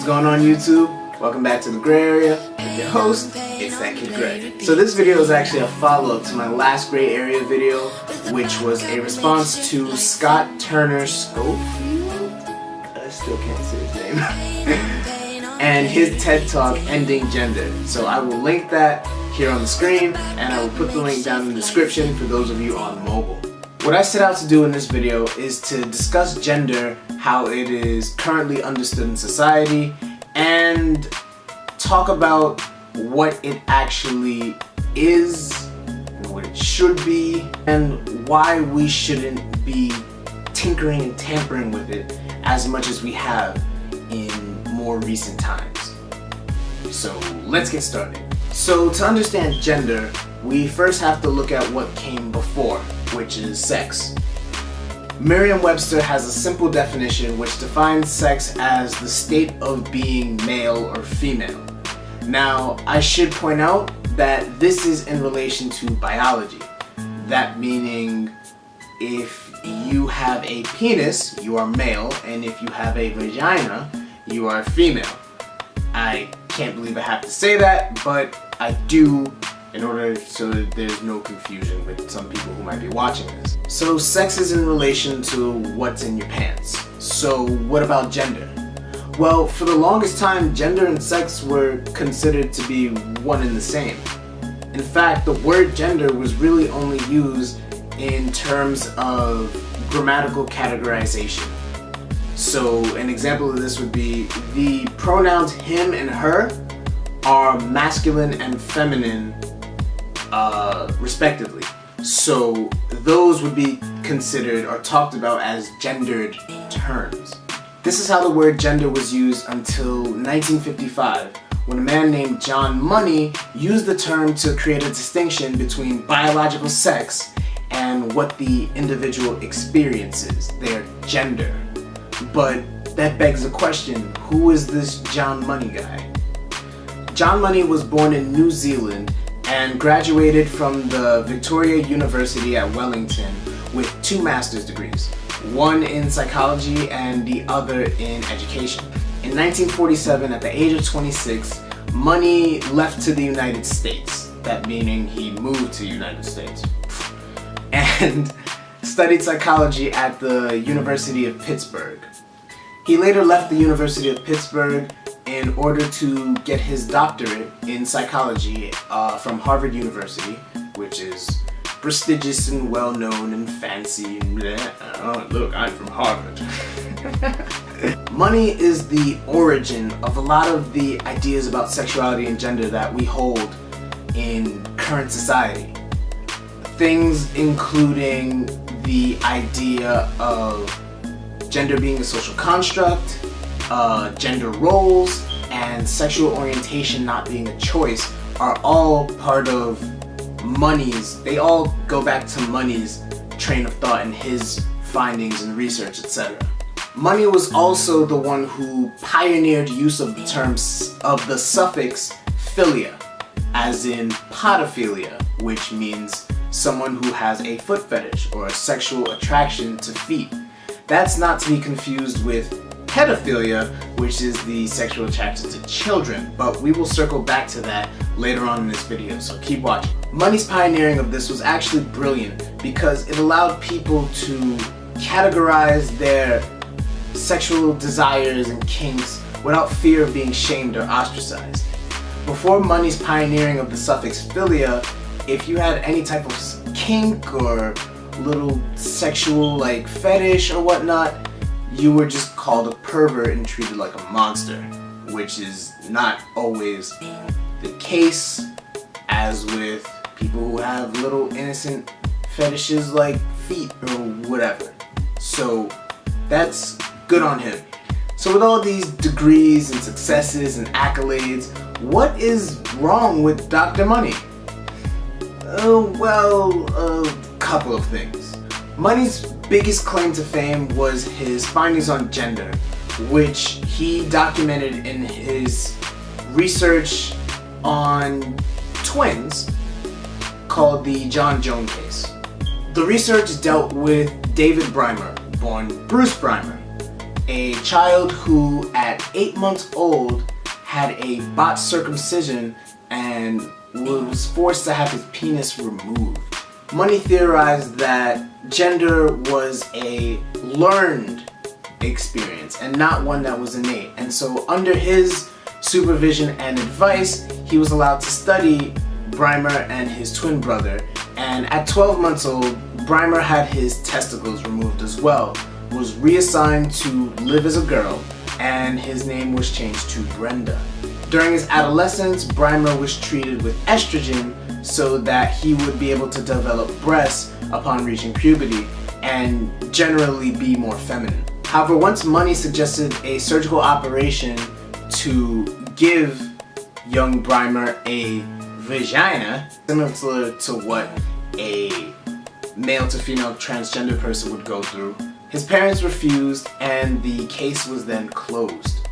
What's going on YouTube? Welcome back to the gray area with your host, It's That Kid Greg. So this video is actually a follow-up to my last gray area video, which was a response to Scott Turner Schofield, I still can't say his name, and his TED Talk, Ending Gender. So I will link that here on the screen, and I will put the link down in the description for those of you on mobile. What I set out to do in this video is to discuss gender, how it is currently understood in society, and talk about what it actually is, what it should be, and why we shouldn't be tinkering and tampering with it as much as we have in more recent times. So let's get started. So to understand gender, we first have to look at what came before, which is sex. Merriam-Webster has a simple definition which defines sex as the state of being male or female. Now, I should point out that this is in relation to biology. That meaning, if you have a penis, you are male, and if you have a vagina, you are female. I can't believe I have to say that, but I do, in order so that there's no confusion with some people who might be watching this. So sex is in relation to what's in your pants. So what about gender? Well, for the longest time, gender and sex were considered to be one and the same. In fact, the word gender was really only used in terms of grammatical categorization. So an example of this would be the pronouns him and her are masculine and feminine respectively. So those would be considered or talked about as gendered terms. This is how the word gender was used until 1955, when a man named John Money used the term to create a distinction between biological sex and what the individual experiences, their gender. But that begs the question, who is this John Money guy? John Money was born in New Zealand and graduated from the Victoria University at Wellington with 2 master's degrees, one in psychology and the other in education. In 1947, at the age of 26, Money left to the United States, that meaning he moved to the United States, and studied psychology at the University of Pittsburgh. He later left the University of Pittsburgh in order to get his doctorate in psychology from Harvard University, which is prestigious and well-known and fancy. Look, I'm from Harvard. Money is the origin of a lot of the ideas about sexuality and gender that we hold in current society. Things including the idea of gender being a social construct, gender roles, and sexual orientation not being a choice are all part of Money's, they all go back to Money's train of thought and his findings and research, etc. Money was also the one who pioneered use of the terms of the suffix philia, as in podophilia, which means someone who has a foot fetish or a sexual attraction to feet. That's not to be confused with pedophilia, which is the sexual attraction to children, but we will circle back to that later on in this video, so keep watching. Money's pioneering of this was actually brilliant because it allowed people to categorize their sexual desires and kinks without fear of being shamed or ostracized. Before Money's pioneering of the suffix philia, if you had any type of kink or little sexual like fetish or whatnot, you were just called a pervert and treated like a monster, which is not always the case, as with people who have little innocent fetishes like feet or whatever. So that's good on him. So with all these degrees and successes and accolades, what is wrong with Dr. Money? Well, a couple of things. Money's biggest claim to fame was his findings on gender, which he documented in his research on twins called the John Jones case. The research dealt with David Reimer, born Bruce Reimer, a child who at 8 months old had a botched circumcision and was forced to have his penis removed. Money theorized that gender was a learned experience and not one that was innate. And so under his supervision and advice, he was allowed to study Reimer and his twin brother. And at 12 months old, Reimer had his testicles removed as well, was reassigned to live as a girl, and his name was changed to Brenda. During his adolescence, Reimer was treated with estrogen so that he would be able to develop breasts upon reaching puberty and generally be more feminine. However, once Money suggested a surgical operation to give young Reimer a vagina, similar to what a male to female transgender person would go through, his parents refused and the case was then closed.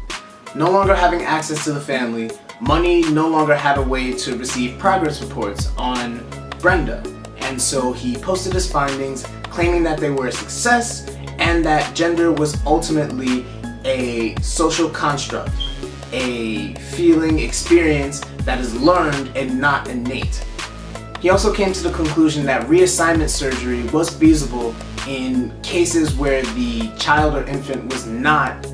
No longer having access to the family, Money no longer had a way to receive progress reports on Brenda, and so he posted his findings claiming that they were a success and that gender was ultimately a social construct, a feeling experience that is learned and not innate. He also came to the conclusion that reassignment surgery was feasible in cases where the child or infant was not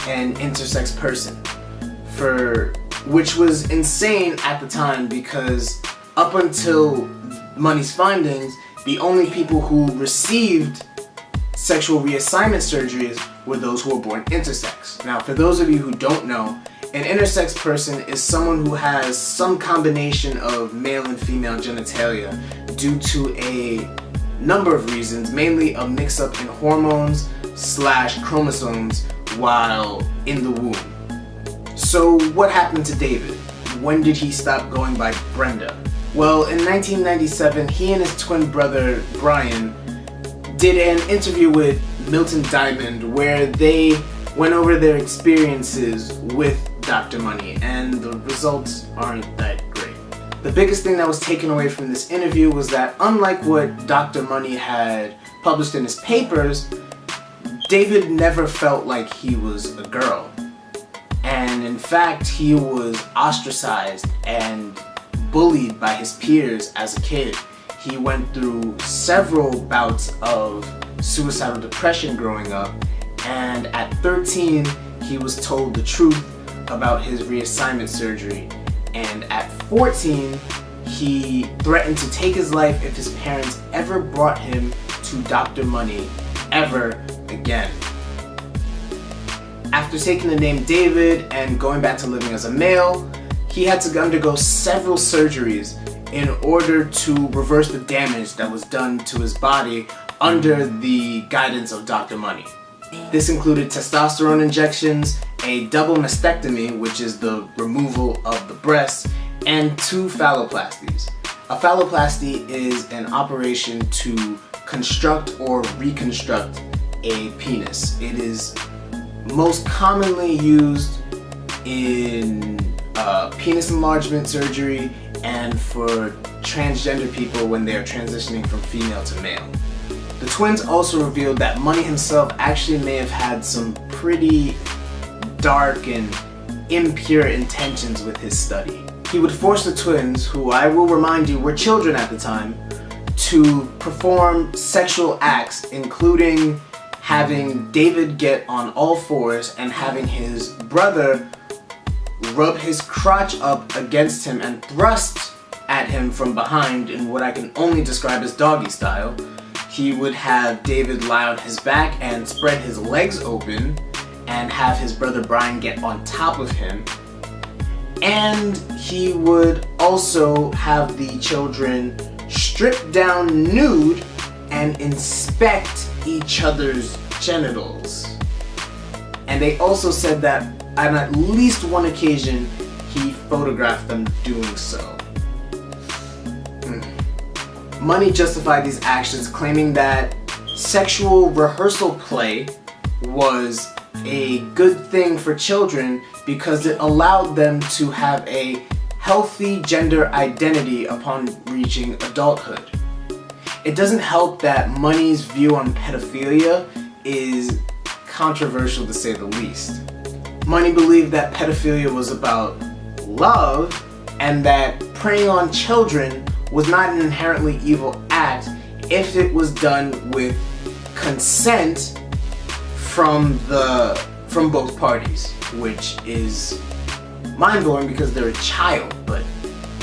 an intersex person, which was insane at the time because up until Money's findings, the only people who received sexual reassignment surgeries were those who were born intersex. Now, for those of you who don't know, an intersex person is someone who has some combination of male and female genitalia due to a number of reasons, mainly a mix-up in hormones / chromosomes while in the womb. So what happened to David? When did he stop going by Brenda? Well, in 1997, he and his twin brother Brian did an interview with Milton Diamond where they went over their experiences with Dr. Money, and the results aren't that great. The biggest thing that was taken away from this interview was that unlike what Dr. Money had published in his papers, David never felt like he was a girl. And in fact, he was ostracized and bullied by his peers as a kid. He went through several bouts of suicidal depression growing up, and at 13, he was told the truth about his reassignment surgery, and at 14, he threatened to take his life if his parents ever brought him to Dr. Money ever again. After taking the name David and going back to living as a male, he had to undergo several surgeries in order to reverse the damage that was done to his body under the guidance of Dr. Money. This included testosterone injections, a double mastectomy, which is the removal of the breasts, and 2 phalloplasties. A phalloplasty is an operation to construct or reconstruct a penis. It is most commonly used in penis enlargement surgery and for transgender people when they are transitioning from female to male. The twins also revealed that Money himself actually may have had some pretty dark and impure intentions with his study. He would force the twins, who I will remind you were children at the time, to perform sexual acts, including having David get on all fours and having his brother rub his crotch up against him and thrust at him from behind in what I can only describe as doggy style. He would have David lie on his back and spread his legs open and have his brother Brian get on top of him. And he would also have the children strip down nude and inspect each other's genitals. And they also said that on at least one occasion he photographed them doing so. Money justified these actions, claiming that sexual rehearsal play was a good thing for children because it allowed them to have a healthy gender identity upon reaching adulthood. It doesn't help that Money's view on pedophilia is controversial to say the least. Money believed that pedophilia was about love and that preying on children was not an inherently evil act if it was done with consent from both parties, which is mind-blowing because they're a child, but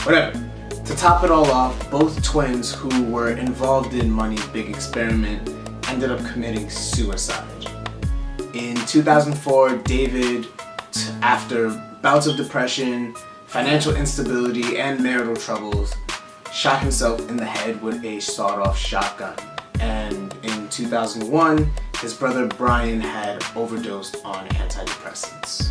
whatever. To top it all off, both twins who were involved in Money's big experiment ended up committing suicide. In 2004, David, after bouts of depression, financial instability, and marital troubles, shot himself in the head with a sawed-off shotgun. And in 2001, his brother Brian had overdosed on antidepressants.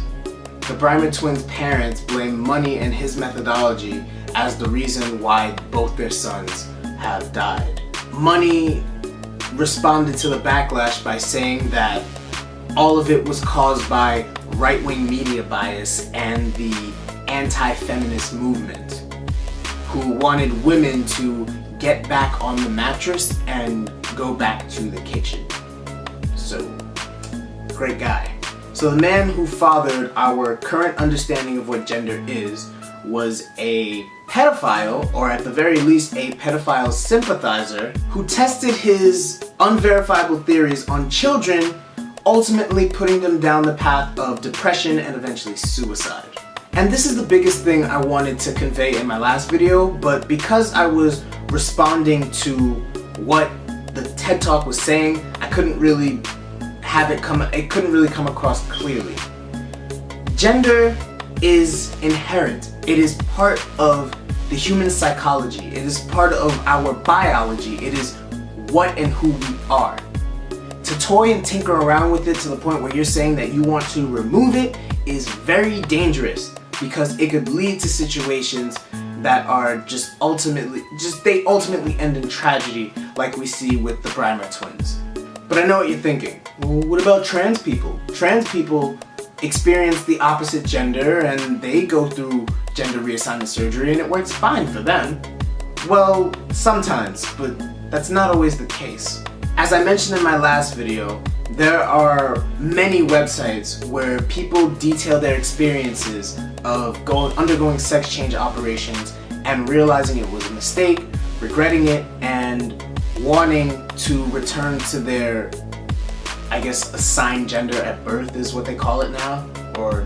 The Reimer twins' parents blamed Money and his methodology as the reason why both their sons have died. Money responded to the backlash by saying that all of it was caused by right-wing media bias and the anti-feminist movement, who wanted women to get back on the mattress and go back to the kitchen. So, great guy. So the man who fathered our current understanding of what gender is was a pedophile, or at the very least a pedophile sympathizer, who tested his unverifiable theories on children, ultimately putting them down the path of depression and eventually suicide. And this is the biggest thing I wanted to convey in my last video, but because I was responding to what the TED Talk was saying, I couldn't really it couldn't really come across clearly. Gender is inherent. It is part of the human psychology. It is part of our biology. It is what and who we are. To toy and tinker around with it to the point where you're saying that you want to remove it is very dangerous, because it could lead to situations that are they ultimately end in tragedy, like we see with the Reimer twins. But I know what you're thinking. Well, what about trans people? Trans people experience the opposite gender and they go through gender reassignment surgery and it works fine for them. Well, sometimes, but that's not always the case. As I mentioned in my last video, there are many websites where people detail their experiences of undergoing sex change operations and realizing it was a mistake, regretting it, and wanting to return to their, I guess, assigned gender at birth is what they call it now, or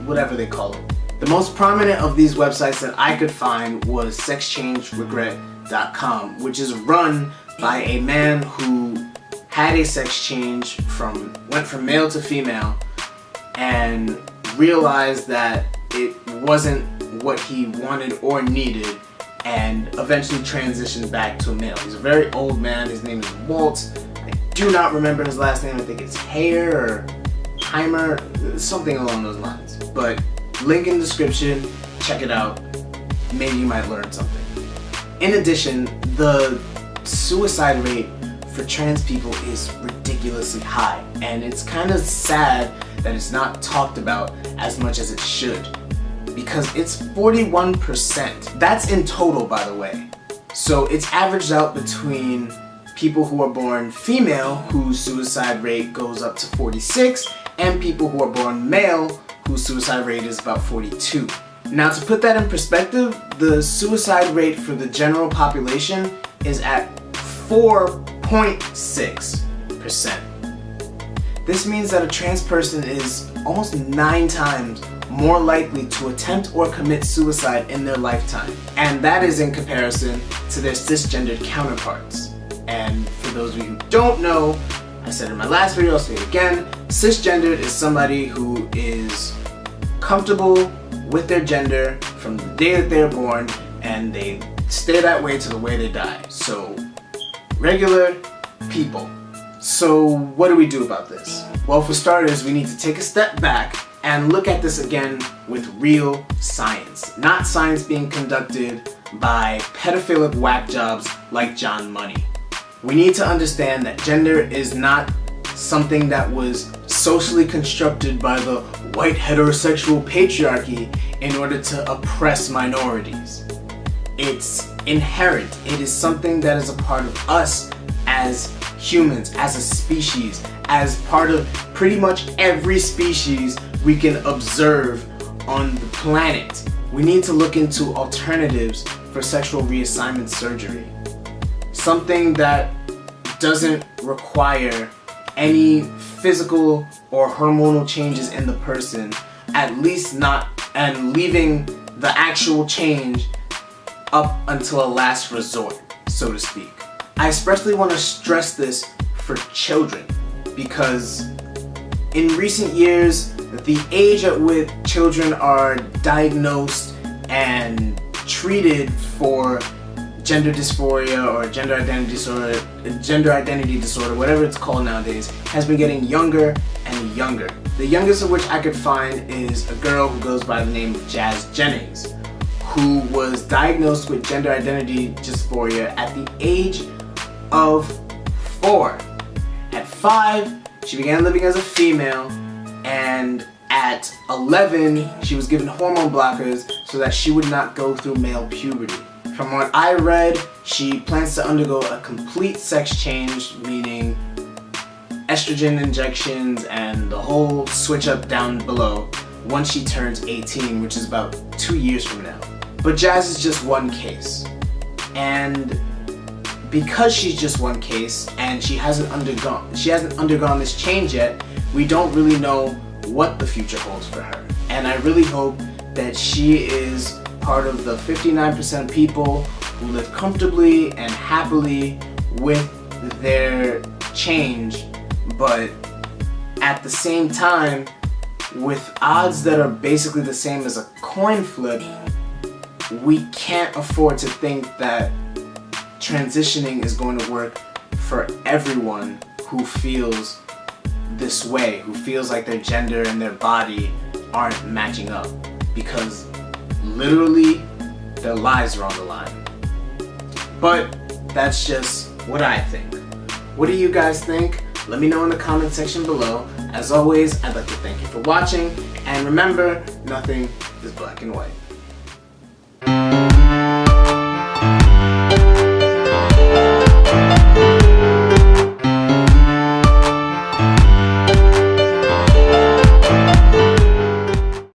whatever they call it. The most prominent of these websites that I could find was sexchangeregret.com, which is run by a man who had a sex change went from male to female and realized that it wasn't what he wanted or needed, and eventually transitioned back to a male. He's a very old man. His name is Walt. I do not remember his last name. I think it's Hayer or Reimer, something along those lines. But link in the description, check it out. Maybe you might learn something. In addition, the suicide rate for trans people is ridiculously high, and it's kind of sad that it's not talked about as much as it should, because it's 41%. That's in total, by the way. So it's averaged out between people who are born female, whose suicide rate goes up to 46, and people who are born male, whose suicide rate is about 42. Now, to put that in perspective, the suicide rate for the general population is at 4.6%. This means that a trans person is almost 9 times more likely to attempt or commit suicide in their lifetime. And that is in comparison to their cisgendered counterparts. And for those of you who don't know, I said in my last video, I'll say it again, cisgendered is somebody who is comfortable with their gender from the day that they're born, and they stay that way to the way they die. So, regular people. So what do we do about this? Well, for starters, we need to take a step back and look at this again with real science. Not science being conducted by pedophilic whack jobs like John Money. We need to understand that gender is not something that was socially constructed by the white heterosexual patriarchy in order to oppress minorities. It's inherent. It is something that is a part of us as humans, as a species, as part of pretty much every species we can observe on the planet. We need to look into alternatives for sexual reassignment surgery. Something that doesn't require any physical or hormonal changes in the person, at least not, and leaving the actual change up until a last resort, so to speak. I especially want to stress this for children because in recent years, the age at which children are diagnosed and treated for gender dysphoria or gender identity disorder, whatever it's called nowadays, has been getting younger and younger. The youngest of which I could find is a girl who goes by the name of Jennings, who was diagnosed with gender identity dysphoria at the age of 4. At 5, she began living as a female, and at 11, she was given hormone blockers so that she would not go through male puberty. From what I read, she plans to undergo a complete sex change, meaning estrogen injections and the whole switch up down below once she turns 18, which is about 2 years from now. But Jazz is just one case. And because she's just one case and she hasn't undergone this change yet, we don't really know what the future holds for her. And I really hope that she is part of the 59% people who live comfortably and happily with their change, but at the same time, with odds that are basically the same as a coin flip, we can't afford to think that transitioning is going to work for everyone who feels this way, who feels like their gender and their body aren't matching up, because literally their lives are on the line. But that's just what I think. What do you guys think? Let me know in the comment section below. As always, I'd like to thank you for watching, and remember, nothing is black and white.